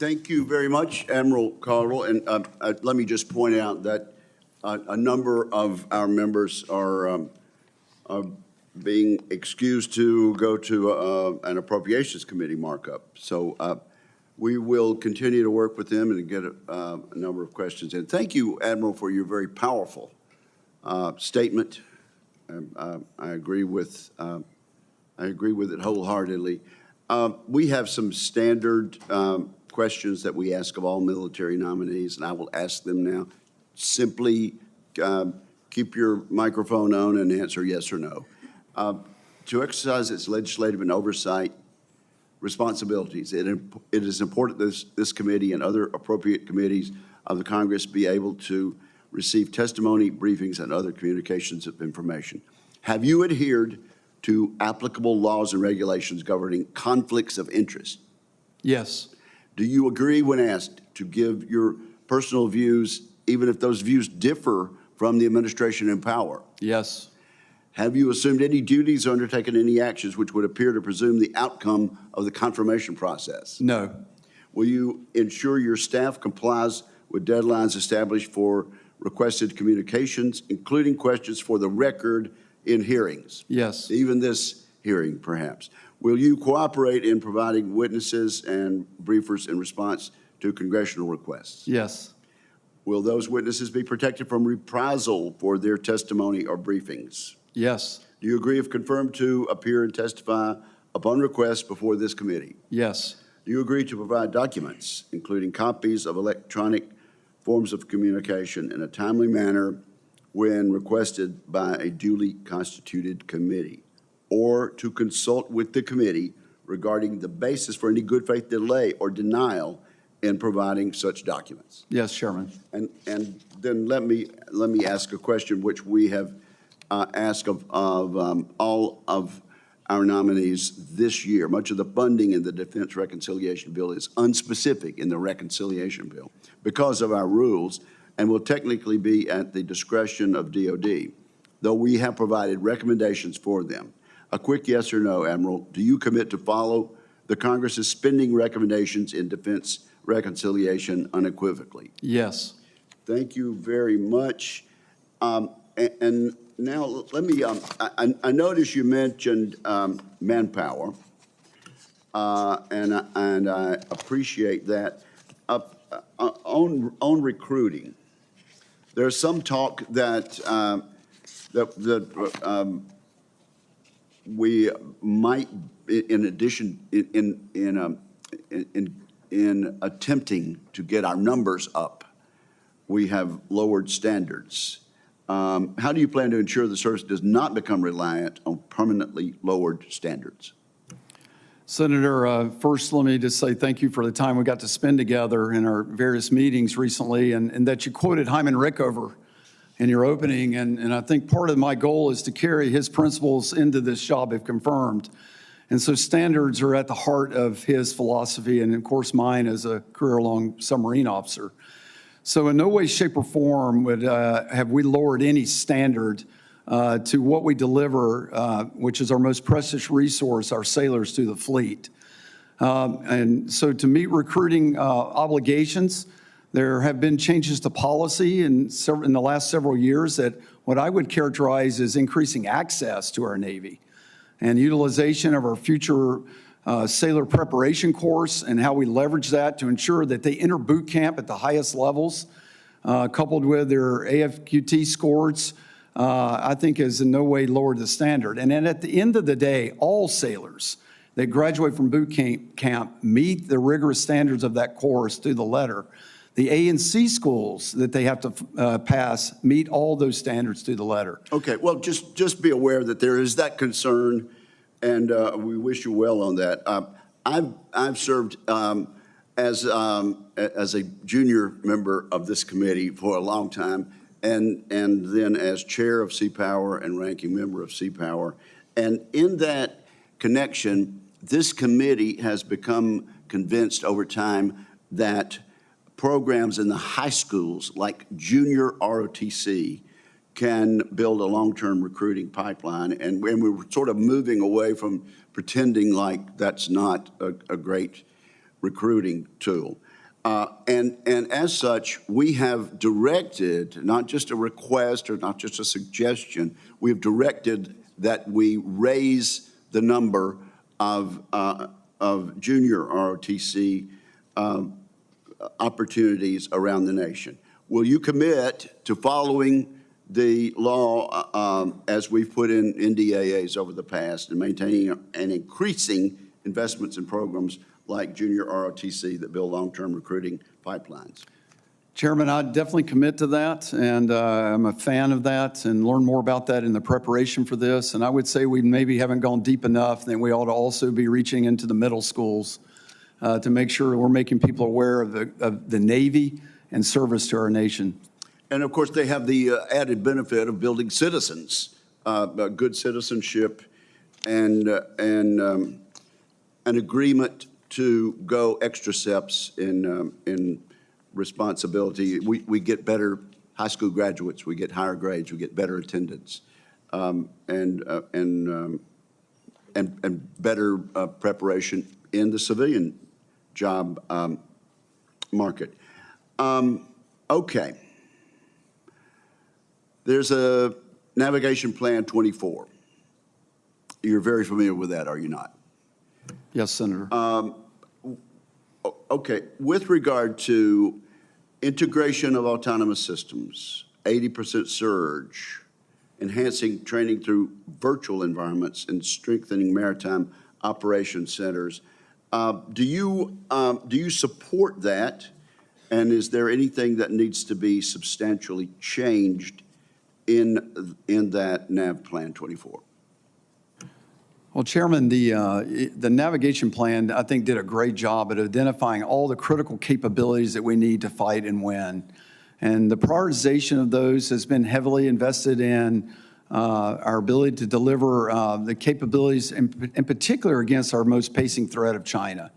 Thank you very much, Admiral Caudle. And let me just point out that a number of our members are being excused to go to an Appropriations Committee markup. So we will continue to work with them and get a number of questions in. Thank you, Admiral, for your very powerful statement. I agree with it wholeheartedly. We have some standard questions that we ask of all military nominees, and I will ask them now. Simply keep your microphone on and answer yes or no. To exercise its legislative and oversight responsibilities, it is important that this committee and other appropriate committees of the Congress be able to receive testimony, briefings, and other communications of information. Have you adhered to applicable laws and regulations governing conflicts of interest? Yes. Do you agree when asked to give your personal views, even if those views differ from the administration in power? Yes. Have you assumed any duties or undertaken any actions which would appear to presume the outcome of the confirmation process? No. Will you ensure your staff complies with deadlines established for requested communications, including questions for the record in hearings? Yes. Even this hearing, perhaps. Will you cooperate in providing witnesses and briefers in response to congressional requests? Yes. Will those witnesses be protected from reprisal for their testimony or briefings? Yes. Do you agree, if confirmed, to appear and testify upon request before this committee? Yes. Do you agree to provide documents, including copies of electronic forms of communication, in a timely manner when requested by a duly constituted committee, or to consult with the committee regarding the basis for any good faith delay or denial in providing such documents? Yes, Chairman. And then let me ask a question which we have asked of all of our nominees this year. Much of the funding in the Defense Reconciliation Bill is unspecific in the Reconciliation Bill because of our rules, and will technically be at the discretion of DOD, though we have provided recommendations for them. A quick yes or no, Admiral. Do you commit to follow the Congress's spending recommendations in defense reconciliation unequivocally? Yes. Thank you very much. And now let me, I noticed you mentioned manpower, and I appreciate that. On recruiting, there's some talk that we might, in addition, in attempting to get our numbers up, we have lowered standards. How do you plan to ensure the service does not become reliant on permanently lowered standards? Senator, first let me just say thank you for the time we got to spend together in our various meetings recently, and that you quoted Hyman Rickover in your opening, and I think part of my goal is to carry his principles into this job if confirmed. And so standards are at the heart of his philosophy, and of course mine as a career-long submarine officer. So in no way, shape, or form would have we lowered any standard to what we deliver, which is our most precious resource, our sailors, to the fleet. And so to meet recruiting obligations, there have been changes to policy in the last several years that what I would characterize as increasing access to our Navy and utilization of our future sailor preparation course and how we leverage that to ensure that they enter boot camp at the highest levels, coupled with their AFQT scores, I think has in no way lowered the standard. And then at the end of the day, all sailors that graduate from boot camp meet the rigorous standards of that course to the letter. The A and C schools that they have to pass meet all those standards to the letter. Okay, well, just be aware that there is that concern, and we wish you well on that. I've served as a junior member of this committee for a long time, and then as chair of Sea Power and ranking member of Sea Power. And in that connection, this committee has become convinced over time that programs in the high schools like junior ROTC can build a long-term recruiting pipeline, and we were sort of moving away from pretending like that's not a great recruiting tool. And as such, we have directed, not just a request or not just a suggestion, we have directed that we raise the number of junior ROTC opportunities around the nation. Will you commit to following the law as we've put in NDAAs over the past and maintaining and increasing investments in programs like junior ROTC that build long-term recruiting pipelines? Chairman, I'd definitely commit to that, and I'm a fan of that, and learn more about that in the preparation for this. And I would say we maybe haven't gone deep enough, then we ought to also be reaching into the middle schools to make sure we're making people aware of the Navy and service to our nation. And of course, they have the added benefit of building citizens, good citizenship, and an agreement to go extra steps in responsibility. We get better high school graduates, we get higher grades, we get better attendance, and better preparation in the civilian job market. Okay. There's a Navigation Plan 24. You're very familiar with that, are you not? Yes, Senator. Okay, with regard to integration of autonomous systems, 80% surge, enhancing training through virtual environments, and strengthening maritime operations centers, do you support that? And is there anything that needs to be substantially changed in that Nav Plan 24? Well, Chairman, the navigation plan, I think, did a great job at identifying all the critical capabilities that we need to fight and win. And the prioritization of those has been heavily invested in our ability to deliver the capabilities, in particular against our most pacing threat of China.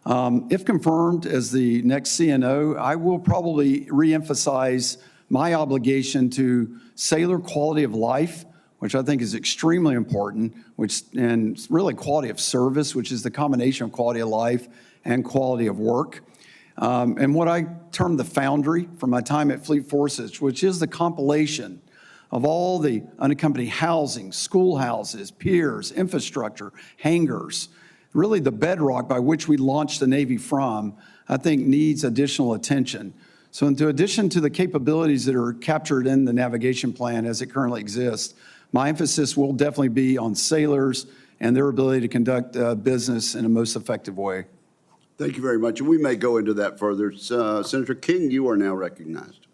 If confirmed as the next CNO, I will probably reemphasize my obligation to sailor quality of life, which I think is extremely important, and really quality of service, which is the combination of quality of life and quality of work. And what I term the foundry from my time at Fleet Forces, which is the compilation of all the unaccompanied housing, schoolhouses, piers, infrastructure, hangars, really the bedrock by which we launched the Navy from, I think needs additional attention. So in addition to the capabilities that are captured in the navigation plan as it currently exists, my emphasis will definitely be on sailors and their ability to conduct business in a most effective way. Thank you very much. And we may go into that further. Senator King, you are now recognized.